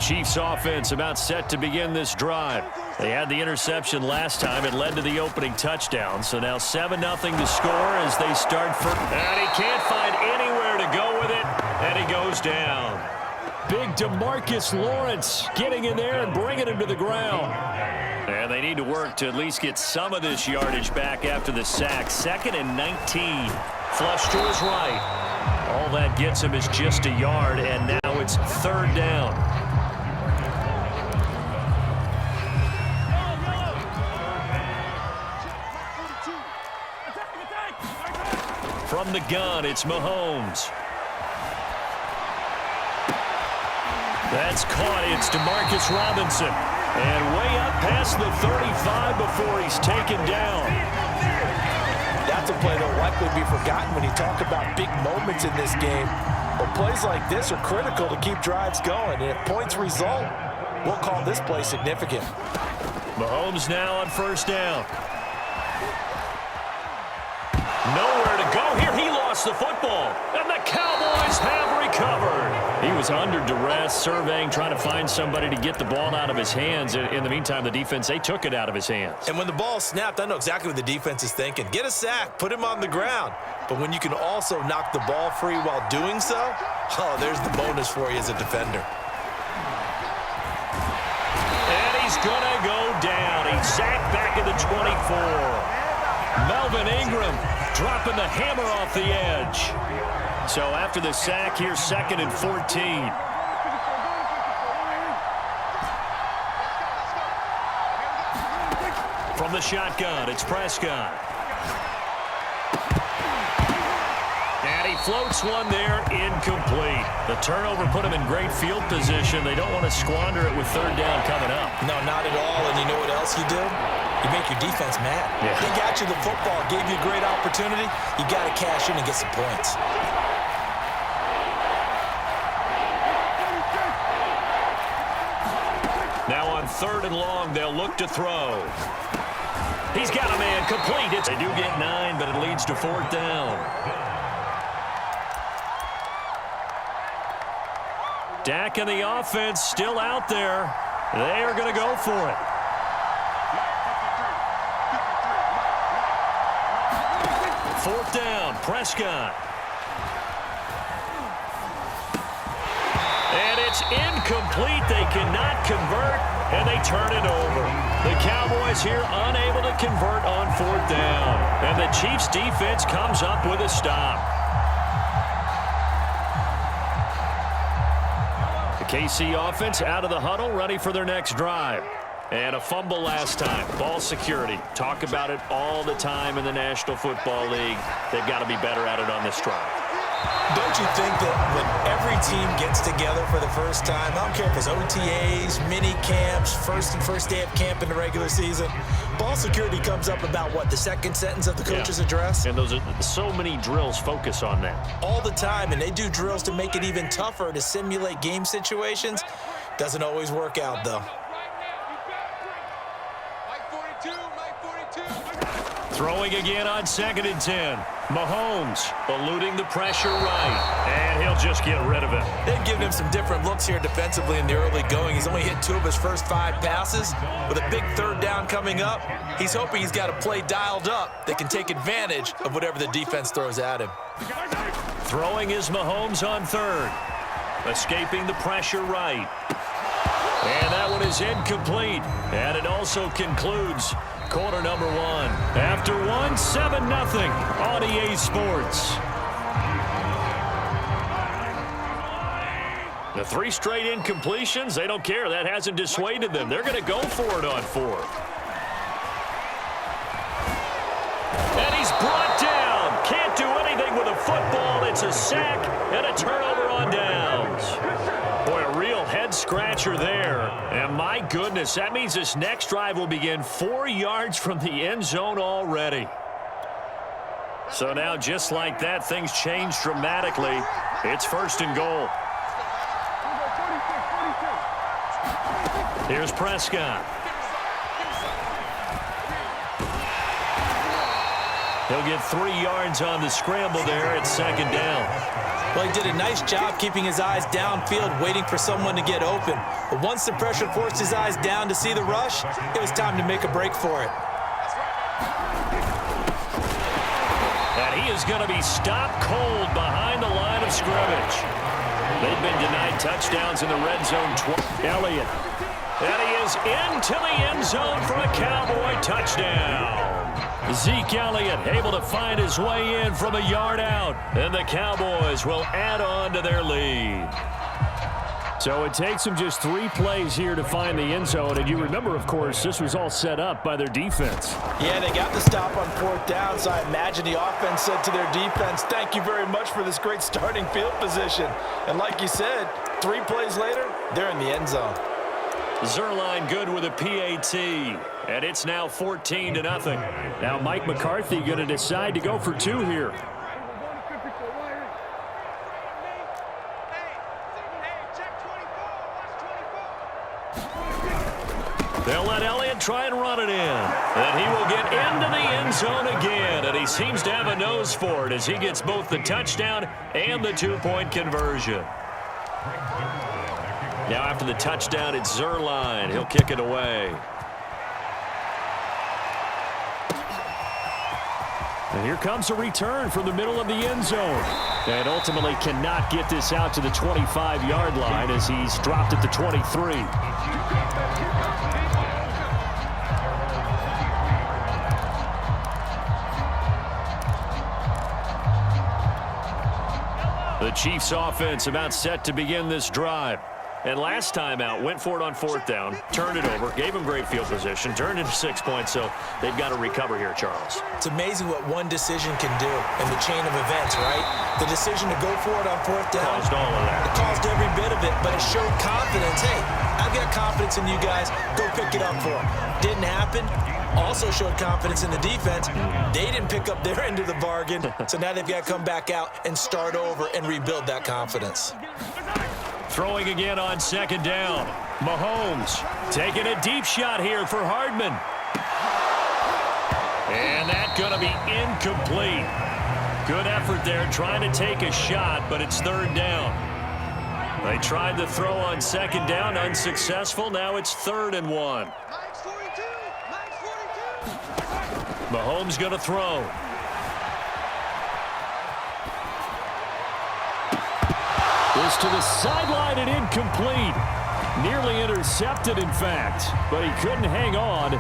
Chiefs offense about set to begin this drive. They had the interception last time. It led to the opening touchdown. So now 7-0 to score as they start for... And he can't find anywhere to go with it. And he goes down. Big DeMarcus Lawrence getting in there and bringing him to the ground. And they need to work to at least get some of this yardage back after the sack. 2nd and 19. Flush to his right. All that gets him is just a yard, and now it's 3rd down. From the gun, it's Mahomes. That's caught. It's DeMarcus Robinson. And way up past the 35 before he's taken down. That's a play that will likely be forgotten when you talk about big moments in this game. But plays like this are critical to keep drives going. And if points result, we'll call this play significant. Mahomes now on 1st down. Nowhere to go here. He lost the football. And the Cowboys have recovered. He was under duress, surveying, trying to find somebody to get the ball out of his hands. In the meantime, the defense, they took it out of his hands. And when the ball snapped, I know exactly what the defense is thinking. Get a sack, put him on the ground. But when you can also knock the ball free while doing so, oh, there's the bonus for you as a defender. And he's going to go down. He's sacked back at the 24. Melvin Ingram dropping the hammer off the edge. So after the sack, here's 2nd and 14. From the shotgun, it's Prescott. And he floats one there, incomplete. The turnover put him in great field position. They don't want to squander it with 3rd down coming up. No, not at all. And you know what else you do? You make your defense mad. Yeah. They got you the football, gave you a great opportunity. You got to cash in and get some points. Now on 3rd and long, they'll look to throw. He's got a man complete. They do get 9, but it leads to 4th down. Dak and the offense still out there. They are going to go for it. Fourth down, Prescott. And it's incomplete. They cannot convert, and they turn it over. The Cowboys here unable to convert on 4th down. And the Chiefs defense comes up with a stop. The KC offense out of the huddle, ready for their next drive. And a fumble last time. Ball security. Talk about it all the time in the National Football League. They've got to be better at it on this drive. Don't you think that when every team gets together for the first time, I don't care if it's OTAs, mini camps, first day of camp in the regular season, ball security comes up about, what, the 2nd sentence of the coach's address? And those are so many drills focus on that. All the time, and they do drills to make it even tougher to simulate game situations. Doesn't always work out, though. Throwing again on 2nd and 10. Mahomes eluding the pressure right. And he'll just get rid of it. They've given him some different looks here defensively in the early going. He's only hit 2 of his first 5 passes. With a big 3rd down coming up, he's hoping he's got a play dialed up that can take advantage of whatever the defense throws at him. Throwing is Mahomes on 3rd. Escaping the pressure right. And that one is incomplete. And it also concludes quarter number 1. After 1, 7-0 on EA Sports. The 3 straight incompletions, they don't care. That hasn't dissuaded them. They're going to go for it on 4th. And he's brought down. Can't do anything with a football. It's a sack and a turnover on downs. Boy, a real head-scratcher there. And my goodness, that means this next drive will begin 4 yards from the end zone already. So now, just like that, things change dramatically. It's 1st and goal. Here's Prescott. He'll get 3 yards on the scramble there at second down. Well, he did a nice job keeping his eyes downfield, waiting for someone to get open. But once the pressure forced his eyes down to see the rush, it was time to make a break for it. And he is going to be stopped cold behind the line of scrimmage. They've been denied touchdowns in the red zone. Elliott. And he is into the end zone for a Cowboy touchdown. Zeke Elliott able to find his way in from a yard out. And the Cowboys will add on to their lead. So it takes them just 3 plays here to find the end zone. And you remember, of course, this was all set up by their defense. Yeah, they got the stop on 4th down, so I imagine the offense said to their defense, thank you very much for this great starting field position. And like you said, 3 plays later, they're in the end zone. Zerline good with a PAT, and it's now 14-0. Now Mike McCarthy going to decide to go for 2 here. They'll let Elliott try and run it in. And he will get into the end zone again, and he seems to have a nose for it as he gets both the touchdown and the 2-point conversion. Now after the touchdown, it's Zerline. He'll kick it away. And here comes a return from the middle of the end zone. And ultimately cannot get this out to the 25-yard line as he's dropped at the 23. The Chiefs offense about set to begin this drive. And last time out, went for it on 4th down, turned it over, gave him great field position, turned into 6 points, so they've got to recover here, Charles. It's amazing what one decision can do in the chain of events, right? The decision to go for it on 4th down. Caused all of that. It caused every bit of it, but it showed confidence. Hey, I've got confidence in you guys. Go pick it up for them. Didn't happen. Also showed confidence in the defense. They didn't pick up their end of the bargain, so now they've got to come back out and start over and rebuild that confidence. Throwing again on 2nd down. Mahomes taking a deep shot here for Hardman. And that's going to be incomplete. Good effort there trying to take a shot, but it's 3rd down. They tried to throw on 2nd down, unsuccessful. Now it's 3rd and 1. Mahomes going to throw. This to the sideline and incomplete. Nearly intercepted, in fact, but he couldn't hang on.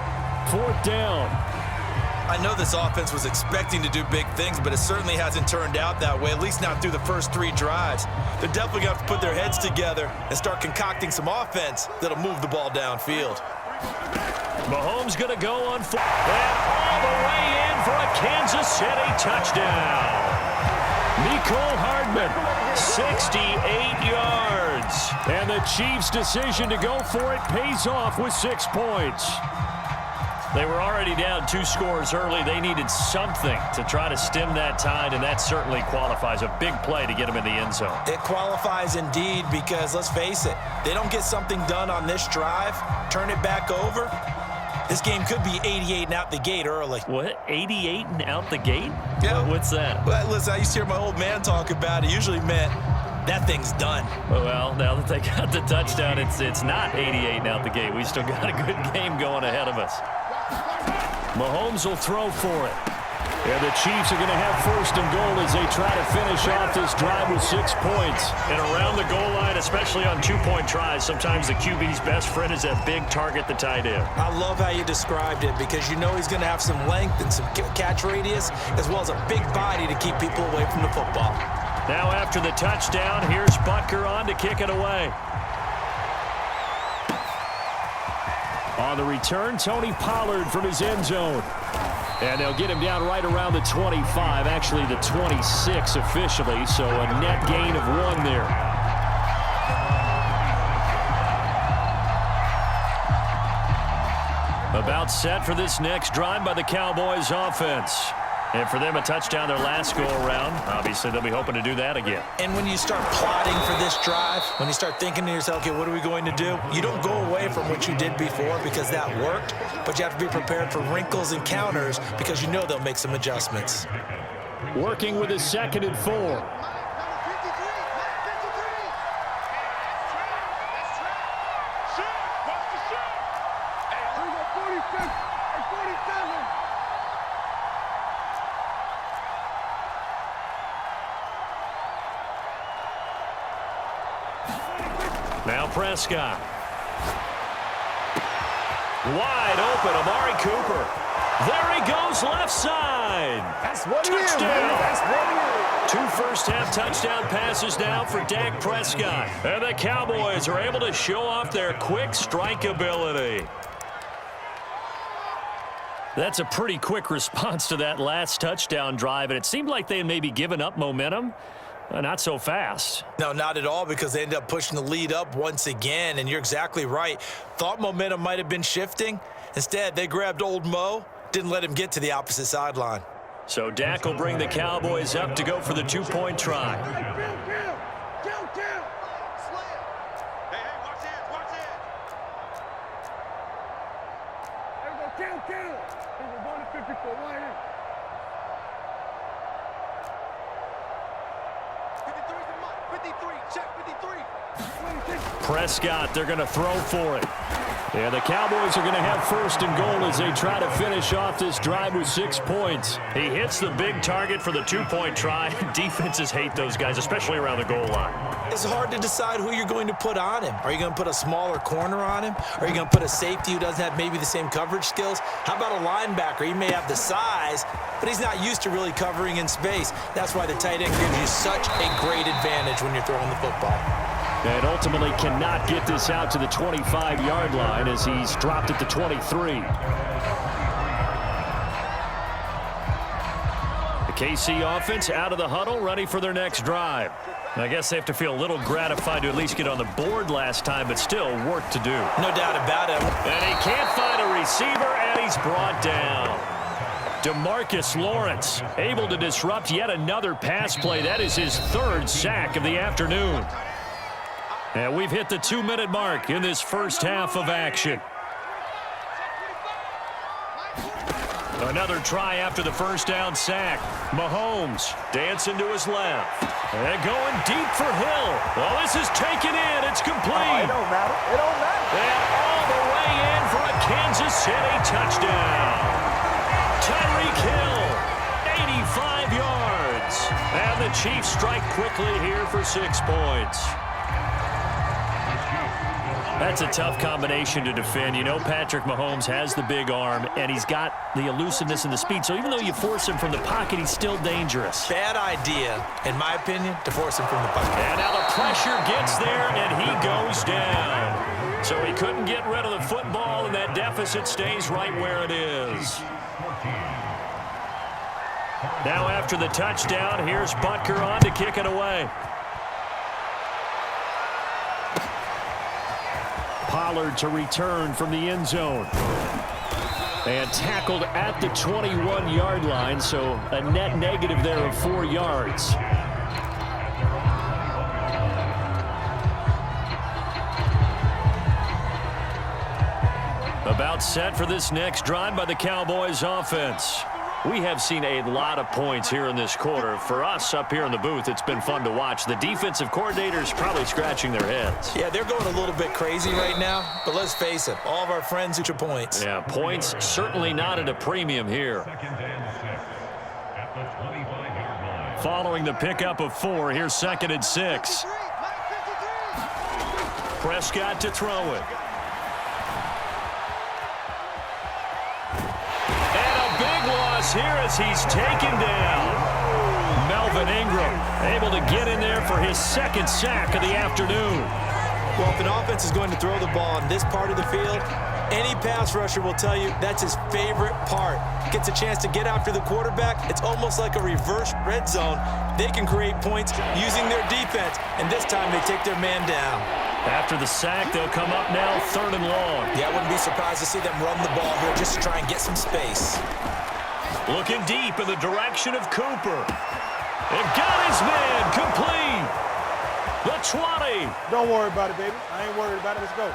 4th down. I know this offense was expecting to do big things, but it certainly hasn't turned out that way, at least not through the first 3 drives. They're definitely going to have to put their heads together and start concocting some offense that'll move the ball downfield. Mahomes going to go on 4th. And all the way in for a Kansas City touchdown. Mecole Hardman, 68 yards. And the Chiefs' decision to go for it pays off with 6 points. They were already down 2 scores early. They needed something to try to stem that tide, and that certainly qualifies. A big play to get them in the end zone. It qualifies indeed because, let's face it, they don't get something done on this drive, turn it back over, this game could be 88 and out the gate early. What? 88 and out the gate? Yeah. What's that? Well, listen, I used to hear my old man talk about it. Usually meant that thing's done. Well, now that they got the touchdown, it's not 88 and out the gate. We still got a good game going ahead of us. Mahomes will throw for it. And the Chiefs are going to have 1st and goal as they try to finish off this drive with 6 points. And around the goal line, especially on 2-point tries, sometimes the QB's best friend is that big target, the tight end. I love how you described it because you know he's going to have some length and some catch radius as well as a big body to keep people away from the football. Now after the touchdown, here's Butker on to kick it away. On the return, Tony Pollard from his end zone. And they'll get him down right around the 25, actually the 26 officially, so a net gain of 1 there. About set for this next drive by the Cowboys offense. And for them, a touchdown their last go-around. Obviously, they'll be hoping to do that again. And when you start plotting for this drive, when you start thinking to yourself, okay, what are we going to do? You don't go away from what you did before because that worked, but you have to be prepared for wrinkles and counters because you know they'll make some adjustments. Working with a 2nd and 4. Now Prescott. Wide open, Amari Cooper. There he goes, left side. That's what it is, Touchdown. baby. That's what it is. 2 first-half touchdown passes now for Dak Prescott. And the Cowboys are able to show off their quick strike ability. That's a pretty quick response to that last touchdown drive, and it seemed like they had maybe given up momentum. Not so fast. No, not at all, because they ended up pushing the lead up once again, and you're exactly right. Thought momentum might have been shifting. Instead, they grabbed old Mo, didn't let him get to the opposite sideline. So Dak will bring the Cowboys up to go for the 2-point try. Prescott, they're going to throw for it. Yeah, the Cowboys are going to have 1st and goal as they try to finish off this drive with 6 points. He hits the big target for the 2-point try. Defenses hate those guys, especially around the goal line. It's hard to decide who you're going to put on him. Are you going to put a smaller corner on him? Are you going to put a safety who doesn't have maybe the same coverage skills? How about a linebacker? He may have the size, but he's not used to really covering in space. That's why the tight end gives you such a great advantage when you're throwing the football. And ultimately cannot get this out to the 25-yard line as he's dropped at the 23. The KC offense out of the huddle, ready for their next drive. I guess they have to feel a little gratified to at least get on the board last time, but still work to do. No doubt about it. And he can't find a receiver, and he's brought down. DeMarcus Lawrence able to disrupt yet another pass play. That is his 3rd sack of the afternoon. And we've hit the 2-minute mark in this first half of action. Another try after the first down sack. Mahomes dancing to his left. And going deep for Hill. Well, this is taken in. It's complete. Oh, it don't matter. It don't matter. And all the way in for a Kansas City touchdown. Tyreek Hill, 85 yards. And the Chiefs strike quickly here for 6 points. That's a tough combination to defend. You know Patrick Mahomes has the big arm, and he's got the elusiveness and the speed. So even though you force him from the pocket, he's still dangerous. Bad idea, in my opinion, to force him from the pocket. And now the pressure gets there, and he goes down. So he couldn't get rid of the football, and that deficit stays right where it is. Now after the touchdown, here's Butker on to kick it away. Pollard to return from the end zone. And tackled at the 21-yard line, so a net negative there of 4 yards. About set for this next drive by the Cowboys offense. We have seen a lot of points here in this quarter. For us up here in the booth, it's been fun to watch. The defensive coordinators probably scratching their heads. Yeah, they're going a little bit crazy right now, but let's face it, all of our friends get your points. Yeah, points certainly not at a premium here. Following the pickup of 4, here's 2nd and 6. Prescott to throw it. Here as he's taken down. Melvin Ingram able to get in there for his 2nd sack of the afternoon. Well, if an offense is going to throw the ball in this part of the field, any pass rusher will tell you that's his favorite part. Gets a chance to get after the quarterback. It's almost like a reverse red zone. They can create points using their defense, and this time they take their man down. After the sack, they'll come up now 3rd and long. Yeah, I wouldn't be surprised to see them run the ball here just to try and get some space. Looking deep in the direction of Cooper. And got his man complete. The 20. Don't worry about it, baby. I ain't worried about it. Let's go.